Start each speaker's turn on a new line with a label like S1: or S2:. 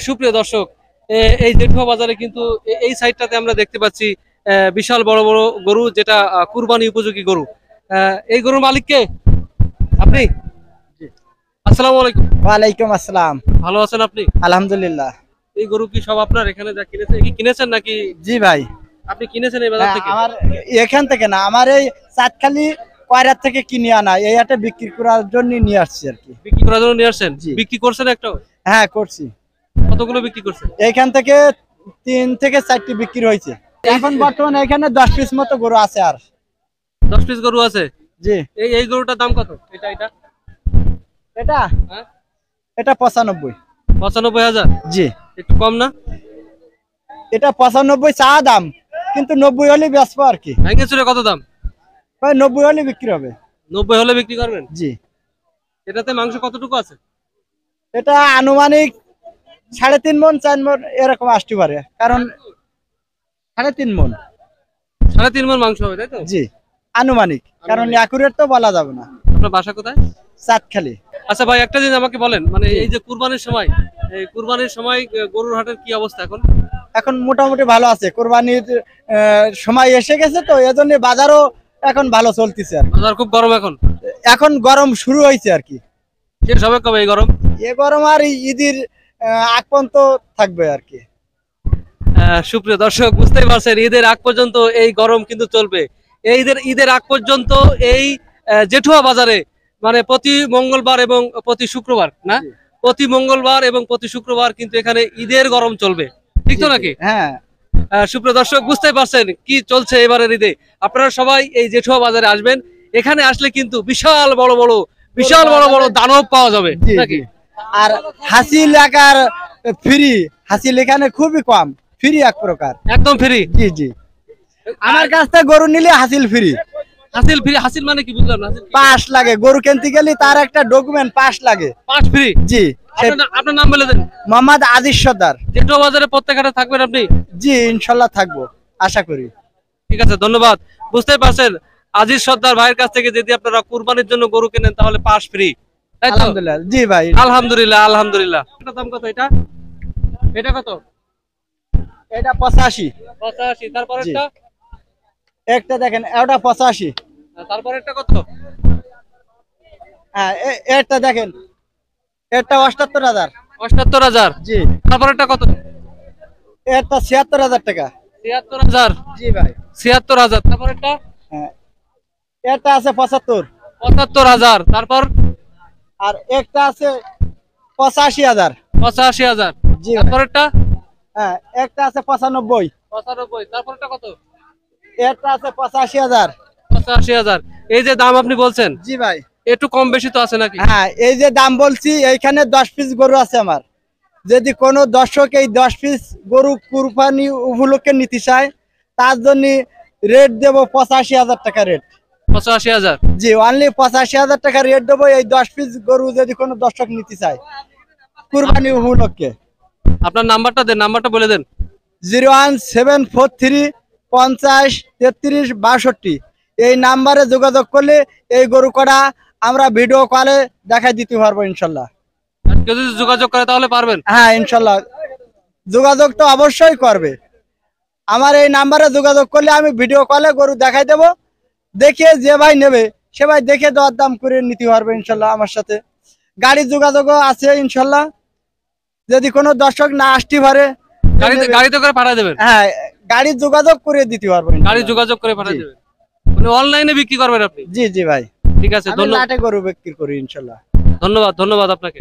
S1: সুপ্রিয় দর্শক, এই জেঠুয়া বাজারে কিন্তু এই সাইডটাতে আমরা দেখতে পাচ্ছি বিশাল বড় বড় গরু, যেটা কুরবানি উপযোগী গরু। এই গরুর মালিক কে? আপনি? আসসালামু আলাইকুম।
S2: ওয়ালাইকুম আসসালাম।
S1: ভালো আছেন আপনি?
S2: আলহামদুলিল্লাহ।
S1: এই গরু কি সব আপনার এখানে যা কিনেছেন, কি কিনেছেন নাকি?
S2: জি ভাই,
S1: আপনি কিনেছেন এই বাজার থেকে?
S2: আমার এখান থেকে না, আমার এই চাঁদখালি কয়রার থেকে কিনে আনা, এই হাটে বিক্রি করার জন্য নিয়ে আসছি আর কি।
S1: বিক্রি করার জন্য নিয়ে আসছেন? বিক্রি করছেন একটাও?
S2: হ্যাঁ করছি।
S1: কতগুলো বিক্রি করছেন?
S2: এখান থেকে 3 থেকে 4টি বিক্রি হয়েছে। এখন বর্তমানে এখানে 10 পিস মতো গরু আছে। আর
S1: 10 পিস গরু আছে?
S2: জি।
S1: এই গরুটার দাম কত? এটা
S2: এটা
S1: হ্যাঁ,
S2: এটা 95।
S1: 95,000?
S2: জি।
S1: একটু কম না?
S2: এটা 95 চা দাম, কিন্তু 90 হলে বেচবো আর কি।
S1: ভেঙে চুরে কত দাম?
S2: ভাই 90 হলে বিক্রি হবে।
S1: 90 হলে বিক্রি করবেন?
S2: জি।
S1: এটাতে মাংস কতটুকু আছে?
S2: এটা আনুমানিক 3.5 মন 4 মন এরকম আসতে পারে, কারণ 3.5 মন।
S1: 3.5 মণ মাংস হবে, তাই তো?
S2: জি, আনুমানিক, কারণ অ্যাকুরেট তো বলা যাবে না।
S1: আপনার বাসা কোথায়?
S2: চাঁদখালি।
S1: আচ্ছা ভাই, একটা জিনিস আমাকে বলেন, মানে এই যে কুরবানির সময়, এই কুরবানির সময় গরুর হাটের কি অবস্থা এখন?
S2: এখন মোটামুটি ভালো আছে, কোরবানির সময় এসে গেছে, তো এজন্য বাজারও এখন ভালো চলতেছে। আর
S1: বাজার খুব গরম এখন?
S2: এখন গরম শুরু হয়েছে আর কি।
S1: শেষ হবে কবে এই গরম?
S2: এই গরম আর ঈদের আগ পর্যন্ত থাকবে আর কি।
S1: সুপ্রিয় দর্শক, বুঝতেই পারছেন ঈদের আগ পর্যন্ত এই গরম কিন্তু চলবে। ঈদের আগ পর্যন্ত এই জেঠুয়া বাজারে, মানে প্রতি মঙ্গলবার এবং প্রতি শুক্রবার, না প্রতি মঙ্গলবার এবং প্রতি শুক্রবার কিন্তু এখানে ঈদের গরম চলবে, ঠিক তো নাকি?
S2: হ্যাঁ।
S1: সুপ্রিয় দর্শক, বুঝতেই পারছেন কি চলছে এবারের ঈদে। আপনারা সবাই এই জেঠুয়া বাজারে আসবেন। এখানে আসলে কিন্তু বিশাল বড় বড় দানব পাওয়া যাবে নাকি?
S2: আর হাসিল একার ফ্রি, হাসিল এখানে খুবই কম, ফ্রি এক প্রকার,
S1: একদম ফ্রি।
S2: জি জি। আমার কাছ থেকে গরু নিলে হাসিল ফ্রি।
S1: হাসিল ফ্রি? হাসিল মানে কি বুঝলাম না।
S2: পাস লাগে, গরু কিনতে গেলে তার একটা ডকুমেন্ট পাস লাগে।
S1: Pass free?
S2: জি।
S1: আপনার নাম বলে দেন।
S2: মোহাম্মদ আজিজ সর্দার।
S1: জেঠুয়া বাজারে প্রত্যেক হাটে থাকবেন আপনি?
S2: জি, ইনশাল্লাহ থাকবো, আশা করি।
S1: ঠিক আছে, ধন্যবাদ। বুঝতেই পারছেন, আজিজ সর্দার ভাইয়ের কাছ থেকে যদি আপনারা কুরবানির জন্য গরু কেনেন তাহলে পাস ফ্রি, তাই তো?
S2: আলহামদুলিল্লাহ। জি ভাই,
S1: আলহামদুলিল্লাহ আলহামদুলিল্লাহ। এটা দাম কত? এটা কত?
S2: এটা 85।
S1: 85। তারপরেরটা?
S2: একটা দেখেন, এটা 85।
S1: তারপরেরটা কত?
S2: হ্যাঁ, এটা দেখেন, এটা 78,000।
S1: 78,000?
S2: জি।
S1: তারপরেরটা কত?
S2: এটা 76,000 টাকা।
S1: 76,000?
S2: জি ভাই।
S1: 76,000। তারপরেরটা?
S2: হ্যাঁ, এটা আছে 75।
S1: 75,000। তারপর?
S2: আর একটা আছে 85,000।
S1: 85,000?
S2: জি।
S1: তারপরেরটা?
S2: হ্যাঁ, একটা আছে 95।
S1: 95। তারপরেরটা কত?
S2: এটা আছে 85,000।
S1: 85,000। এই যে দাম আপনি বলছেন,
S2: জি ভাই,
S1: একটু কম বেশি তো আছে নাকি?
S2: হ্যাঁ, এই যে দাম বলছি, এইখানে 10 পিস গরু আছে আমার। যদি কোনো দর্শক এই 10 পিস গরু কুরবানি উপলক্ষে নিতে চায়, তার জন্য রেট দেবো 85,000 টাকা রেট।
S1: 85,000?
S2: জি, অনলি 85,000 টাকা রেট দেবো এই 10 পিস গরু যদি কোনো দর্শক নিতে চায় কুরবানি উপলক্ষে।
S1: আপনার নাম্বারটা দেন, নাম্বারটা বলে দেন।
S2: 01743 50 33 62। এই নাম্বারে যোগাযোগ করলে এই গরু কটা আমরা ভিডিও কলে দেখাই দিতে পারবো ইনশাল্লাহ।
S1: কেউ যদি যোগাযোগ করে তাহলে পারবেন?
S2: হ্যাঁ, ইনশাল্লাহ যোগাযোগ তো অবশ্যই করবে। আমার এই নাম্বারে যোগাযোগ করলে আমি ভিডিও কলে গরু দেখাই দেবো। দেখে যে ভাই নেবে সে ভাই দেখে দরদাম করে নিতে পারবে ইনশাল্লাহ। আমার সাথে গাড়ির যোগাযোগও আছে ইনশাল্লাহ। যদি কোনো দর্শক না আসতে পারে,
S1: গাড়িতে করে পাঠিয়ে দেবেন?
S2: হ্যাঁ, গাড়ির যোগাযোগ করে দিতে পারবো।
S1: গাড়ি যোগাযোগ করে পাঠিয়ে দেবেন, মানে অনলাইনে বিক্রি করবেন আপনি?
S2: জি জি ভাই।
S1: ঠিক আছে, ধন্যবাদ।
S2: লাটে গরু বিক্রি করি ইনশাল্লাহ।
S1: ধন্যবাদ আপনাকে।